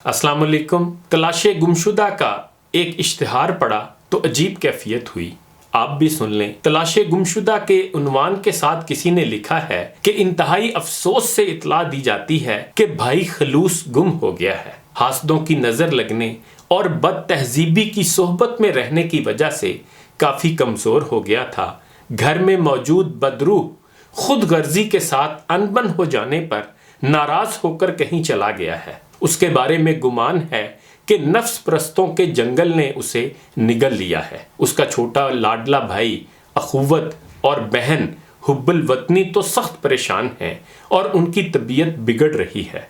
السلام علیکم۔ تلاش گمشدہ کا ایک اشتہار پڑا تو عجیب کیفیت ہوئی۔ آپ بھی سن لیں۔ تلاش گمشدہ کے عنوان کے ساتھ کسی نے لکھا ہے کہ انتہائی افسوس سے اطلاع دی جاتی ہے کہ بھائی خلوص گم ہو گیا ہے۔ حاسدوں کی نظر لگنے اور بد تہذیبی کی صحبت میں رہنے کی وجہ سے کافی کمزور ہو گیا تھا۔ گھر میں موجود بدروح خود غرضی کے ساتھ انبن ہو جانے پر ناراض ہو کر کہیں چلا گیا ہے۔ اس کے بارے میں گمان ہے کہ نفس پرستوں کے جنگل نے اسے نگل لیا ہے۔ اس کا چھوٹا لاڈلا بھائی اخوت اور بہن حب الوطنی تو سخت پریشان ہیں اور ان کی طبیعت بگڑ رہی ہے۔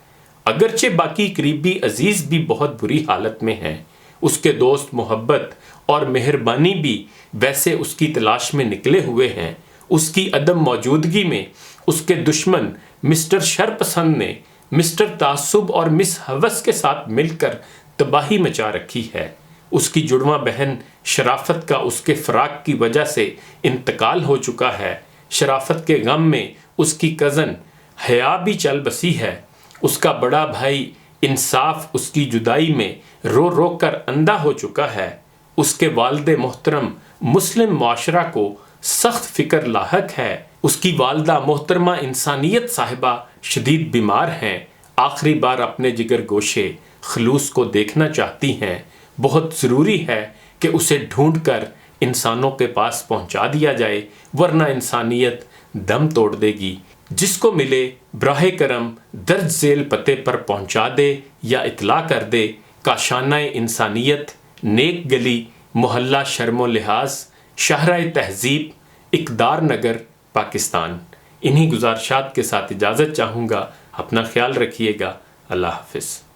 اگرچہ باقی قریبی عزیز بھی بہت بری حالت میں ہیں۔ اس کے دوست محبت اور مہربانی بھی ویسے اس کی تلاش میں نکلے ہوئے ہیں۔ اس کی عدم موجودگی میں اس کے دشمن مسٹر شرپسند نے مسٹر تعصب اور مس ہوس کے ساتھ مل کر تباہی مچا رکھی ہے۔ اس کی جڑواں بہن شرافت کا اس کے فراق کی وجہ سے انتقال ہو چکا ہے۔ شرافت کے غم میں اس کی کزن حیا بھی چل بسی ہے۔ اس کا بڑا بھائی انصاف اس کی جدائی میں رو رو کر اندھا ہو چکا ہے۔ اس کے والد محترم مسلم معاشرہ کو سخت فکر لاحق ہے۔ اس کی والدہ محترمہ انسانیت صاحبہ شدید بیمار ہیں۔ آخری بار اپنے جگر گوشے خلوص کو دیکھنا چاہتی ہیں۔ بہت ضروری ہے کہ اسے ڈھونڈ کر انسانوں کے پاس پہنچا دیا جائے، ورنہ انسانیت دم توڑ دے گی۔ جس کو ملے براہ کرم درج ذیل پتے پر پہنچا دے یا اطلاع کر دے۔ کاشانہ انسانیت، نیک گلی، محلہ شرم و لحاظ، شاہراہ تہذیب، اقدار نگر، پاکستان۔ انہی گزارشات کے ساتھ اجازت چاہوں گا۔ اپنا خیال رکھیے گا۔ اللہ حافظ۔